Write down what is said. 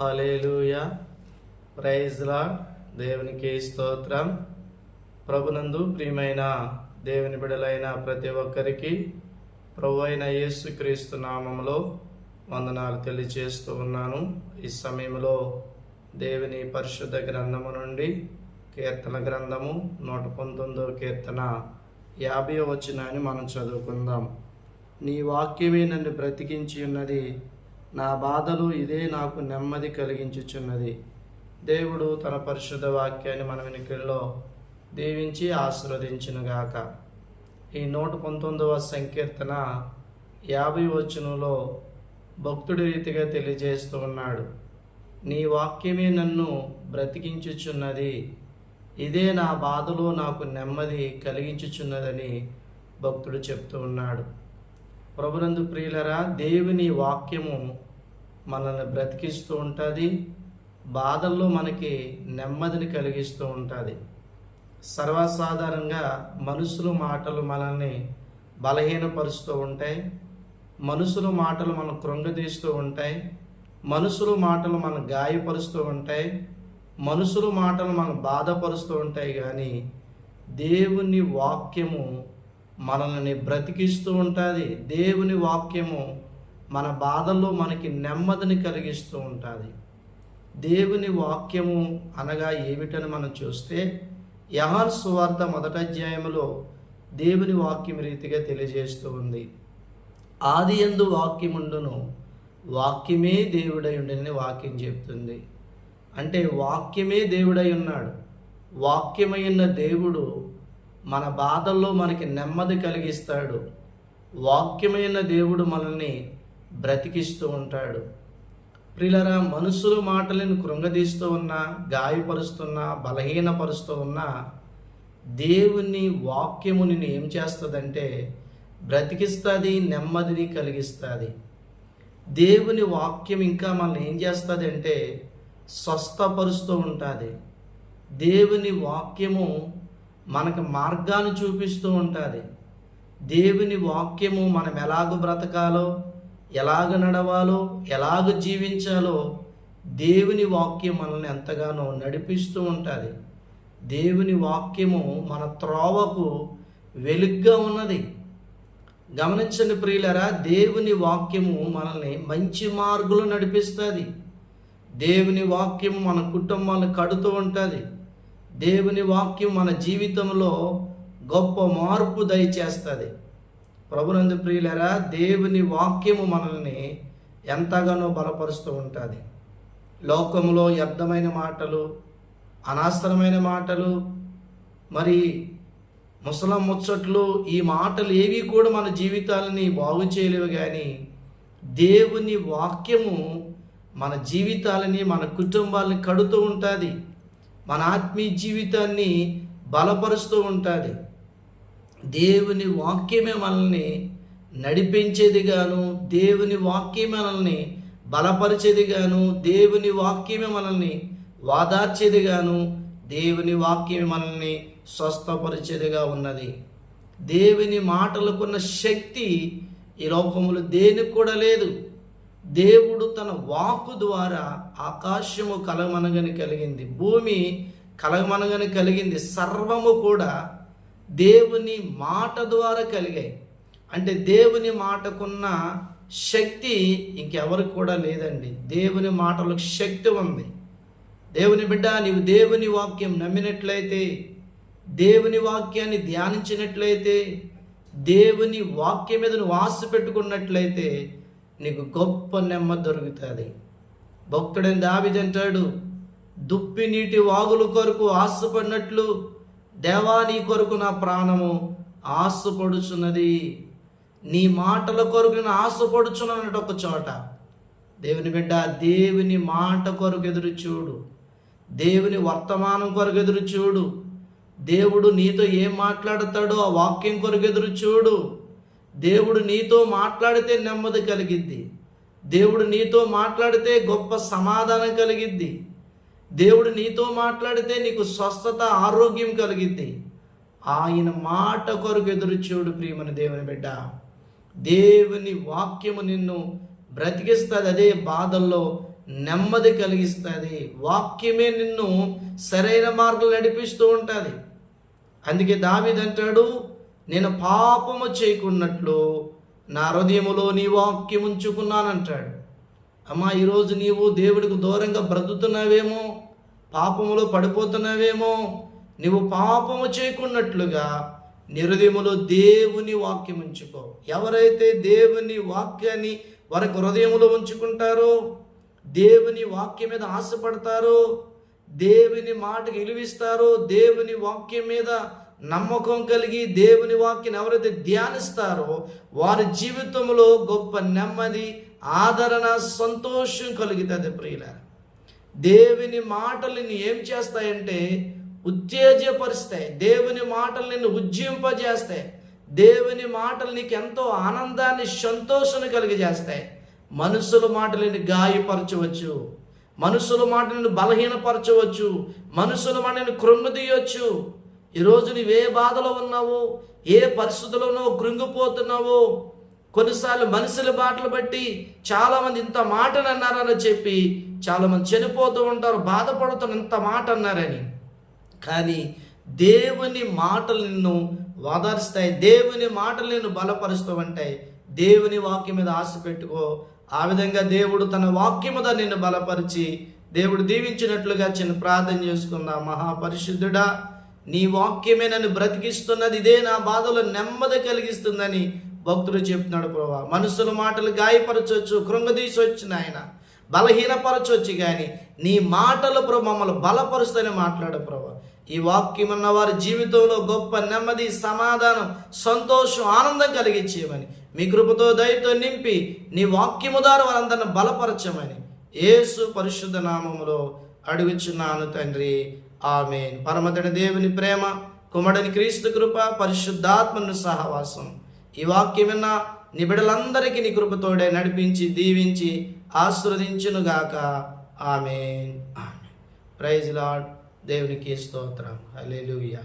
హల్లెలూయా, praise Lord. దేవునికి స్తోత్రం. ప్రభునందు ప్రియమైన దేవుని బిడ్డలైన ప్రతి ఒక్కరికి ప్రభు అయిన యేసుక్రీస్తు నామములో వందనాలు తెలియజేస్తూ ఉన్నాను. ఈ సమయంలో దేవుని పరిశుద్ధ గ్రంథము నుండి కీర్తన గ్రంథము 119వ కీర్తన 50వ వచనాన్ని మనం చదువుకుందాం. నీ వాక్యమే నన్ను బ్రతికించి ఉన్నది, నా బాధలు ఇదే నాకు నెమ్మది కలిగించుచున్నది. దేవుడు తన పరిశుద్ధ వాక్యాన్ని మన వెనుకల్లో దీవించి ఆశీర్వదించునుగాక. ఈ 119వ సంకీర్తన 50వ వచనంలో భక్తుడి రీతిగా తెలియజేస్తూ ఉన్నాడు. నీ వాక్యమే నన్ను బ్రతికించుచున్నది, ఇదే నా బాధలో నాకు నెమ్మది కలిగించుచున్నదని భక్తుడు చెప్తూ ఉన్నాడు. ప్రభునందు ప్రియులరా, దేవుని వాక్యము మనల్ని బ్రతికిస్తూ ఉంటుంది, బాధల్లో మనకి నెమ్మదిని కలిగిస్తూ ఉంటుంది. సర్వసాధారణంగా మనుషుల మాటలు మనల్ని బలహీనపరుస్తూ ఉంటాయి, మనుషుల మాటలు మనం కృంగదీస్తూ ఉంటాయి, మనుషుల మాటలు మనం గాయపరుస్తూ ఉంటాయి, మనుషుల మాటలు మనం బాధపరుస్తూ ఉంటాయి. కానీ దేవుని వాక్యము మనల్ని బ్రతికిస్తూ ఉంటుంది. దేవుని వాక్యము మన బాధల్లో మనకి నెమ్మదిని కలిగిస్తూ ఉంటుంది. దేవుని వాక్యము అనగా ఏమిటని మనం చూస్తే, యోహాను సువార్త 1వ అధ్యాయంలో దేవుని వాక్యం రీతిగా తెలియజేస్తూ ఉంది. ఆదియందు వాక్యముండును, వాక్యమే దేవుడై ఉండని వాక్యం చెప్తుంది. అంటే వాక్యమే దేవుడై ఉన్నాడు. వాక్యమై ఉన్న దేవుడు మన బాధల్లో మనకి నెమ్మది కలిగిస్తాడు. వాక్యమైన దేవుడు మనల్ని బ్రతికిస్తూ ఉంటాడు. ప్రియులరా, మనుషుల మాటలను కృంగదీస్తూ ఉన్నా, గాయపరుస్తున్నా, బలహీనపరుస్తూ ఉన్నా, దేవుని వాక్యము నిన్ను ఏం చేస్తుందంటే బ్రతికిస్తుంది, నెమ్మదిని కలిగిస్తుంది. దేవుని వాక్యం ఇంకా మనల్ని ఏం చేస్తుంది అంటే స్వస్థపరుస్తూ ఉంటుంది. దేవుని వాక్యము మనకు మార్గాన్ని చూపిస్తూ ఉంటుంది. దేవుని వాక్యము మనం ఎలాగ బ్రతకాలో, ఎలాగ నడవాలో, ఎలాగ జీవించాలో దేవుని వాక్యం మనల్ని ఎంతగానో నడిపిస్తూ ఉంటుంది. దేవుని వాక్యము మన త్రోవకు వెలుగ్గా ఉన్నది. గమనించండి ప్రియులరా, దేవుని వాక్యము మనల్ని మంచి మార్గంలో నడిపిస్తుంది. దేవుని వాక్యము మన కుటుంబాలను కడుతూ ఉంటుంది. దేవుని వాక్యం మన జీవితంలో గొప్ప మార్పు దయచేస్తుంది. ప్రభునందు ప్రియులరా, దేవుని వాక్యము మనల్ని ఎంతగానో బలపరుస్తూ ఉంటుంది. లోకములో వ్యర్థమైన మాటలు, అనవసరమైన మాటలు, మరి ముసలం ముచ్చట్లు, ఈ మాటలు ఏవి కూడా మన జీవితాలని బాగు చేయలేవు. కానీ దేవుని వాక్యము మన జీవితాలని, మన కుటుంబాలని కడుతూ ఉంటుంది, మన ఆత్మీయ జీవితాన్ని బలపరుస్తూ ఉంటుంది. దేవుని వాక్యమే మనల్ని నడిపించేదిగాను, దేవుని వాక్యమే మనల్ని బలపరిచేదిగాను, దేవుని వాక్యమే మనల్ని వాదార్చేదిగాను, దేవుని వాక్యమే మనల్ని స్వస్థపరిచేదిగా ఉన్నది. దేవుని మాటలకున్న శక్తి ఈ లోకములో దేనికి కూడా లేదు. దేవుడు తన వాక్కు ద్వారా ఆకాశము కలగమనగని కలిగింది, భూమి కలగమనగని కలిగింది. సర్వము కూడా దేవుని మాట ద్వారా కలిగాయి. అంటే దేవుని మాటకున్న శక్తి ఇంకెవరికి కూడా లేదండి. దేవుని మాటలకు శక్తి ఉంది. దేవుని బిడ్డ, నీవు దేవుని వాక్యం నమ్మినట్లయితే, దేవుని వాక్యాన్ని ధ్యానించినట్లయితే, దేవుని వాక్యం మీద నువ్వు ఆశ పెట్టుకున్నట్లయితే నీకు గొప్ప నెమ్మది దొరుకుతుంది. భక్తుడైన దావీదు అంటాడు, దుప్పి నీటి వాగుల కొరకు ఆశపడినట్లు దేవా నీ కొరకు నా ప్రాణము ఆశపడుచున్నది. నీ మాటల కొరకు నేను ఆశపడుచున్నానట ఒక చోట. దేవుని బిడ్డ, దేవుని మాట కొరకు ఎదురు చూడు, దేవుని వర్తమానం కొరకు ఎదురు చూడు. దేవుడు నీతో ఏం మాట్లాడతాడో ఆ వాక్యం కొరకు ఎదురు చూడు. దేవుడు నీతో మాట్లాడితే నెమ్మది కలిగిద్ది. దేవుడు నీతో మాట్లాడితే గొప్ప సమాధానం కలిగిద్ది. దేవుడు నీతో మాట్లాడితే నీకు స్వస్థత, ఆరోగ్యం కలిగిద్ది. ఆయన మాట కొరకు ఎదురు చూడు ప్రియమైన దేవుని బిడ్డ. దేవుని వాక్యము నిన్ను బ్రతికిస్తుంది. అదే బాధల్లో నెమ్మది కలిగిస్తుంది. వాక్యమే నిన్ను సరైన మార్గం నడిపిస్తూ ఉంటుంది. అందుకే దావీదు అంటాడు, నేను పాపము చేయకున్నట్లు నా హృదయములో నీ వాక్యం ఉంచుకున్నానంటాడు. అమ్మా, ఈరోజు నీవు దేవుడికి దూరంగా బ్రతుకుతున్నావేమో, పాపములో పడిపోతున్నావేమో. నీవు పాపము చేయకున్నట్లుగా నీ హృదయములో దేవుని వాక్యం ఉంచుకో. ఎవరైతే దేవుని వాక్యాన్ని వారికి హృదయములో ఉంచుకుంటారో, దేవుని వాక్యం మీద ఆశపడతారో, దేవుని మాటకు విలువిస్తారో, దేవుని వాక్యం మీద నమ్మకం కలిగి దేవుని వాక్యం ఎవరైతే ధ్యానిస్తారో వారి జీవితంలో గొప్ప నెమ్మది, ఆదరణ, సంతోషం కలుగుతుంది. ప్రియులారా, దేవుని మాటలు నిన్ను ఏం చేస్తాయంటే ఉత్తేజపరుస్తాయి. దేవుని మాటలు నిన్ను ఉజ్జింపజేస్తాయి. దేవుని మాటలు నీకు ఎంతో ఆనందాన్ని, సంతోషాన్ని కలిగజేస్తాయి. మనుషుల మాటలు నిన్ను గాయపరచవచ్చు, మనుషుల మాటలను బలహీనపరచవచ్చు, మనుషుల మాటలను కృంగదీయవచ్చు. ఈరోజు నువ్వే బాధలో ఉన్నావో, ఏ పరిస్థితుల్లోనో కృంగిపోతున్నావో, కొన్నిసార్లు మనుషుల మాటలు బట్టి చాలామంది ఇంత మాటను అన్నారని చెప్పి చాలామంది చనిపోతూ ఉంటారు, బాధపడుతున్న ఇంత మాట అన్నారని. కానీ దేవుని మాటలు నిన్ను ఓదార్స్తాయి, దేవుని మాటలు నిన్ను బలపరుస్తూ ఉంటాయి. దేవుని వాక్యం మీద ఆశ పెట్టుకో. ఆ విధంగా దేవుడు తన వాక్యముద నిన్ను బలపరిచి దేవుడు దీవించినట్లుగా చిన్న ప్రార్థన చేసుకుందాం. మహాపరిశుద్ధుడా, నీ వాక్యమే నన్ను బ్రతికిస్తున్నది, ఇదే నా బాధలో నెమ్మది కలిగిస్తుందని భక్తుడు చెప్తున్నాడు. ప్రభా, మనుషుల మాటలు గాయపరచవచ్చు, కృంగదీసొచ్చు, నాయన బలహీనపరచవచ్చు, కానీ నీ మాటలు ప్రభు మమ్మల్ని బలపరుస్తూనే మాట్లాడు. ప్రభా, ఈ వాక్యం ఉన్న వారి జీవితంలో గొప్ప నెమ్మది, సమాధానం, సంతోషం, ఆనందం కలిగించేయమని, మీ కృపతో దయతో నింపి నీ వాక్యము ద్వారా వారందరిని బలపరచమని యేసు పరిశుద్ధ నామములో అడుగుచున్నాను తండ్రి, ఆమేన్. పరమతండ్రి దేవుని ప్రేమ, కుమారుని క్రీస్తు కృప, పరిశుద్ధాత్మను సహవాసం ఈ వాక్యం విన్న నీ బిడ్డలందరికీ నీ కృపతోడే నడిపించి దీవించి ఆశీర్వదించునుగాక. ఆమేన్. ఆమేన్. Praise Lord. దేవునికి స్తోత్రం. హల్లెలూయా.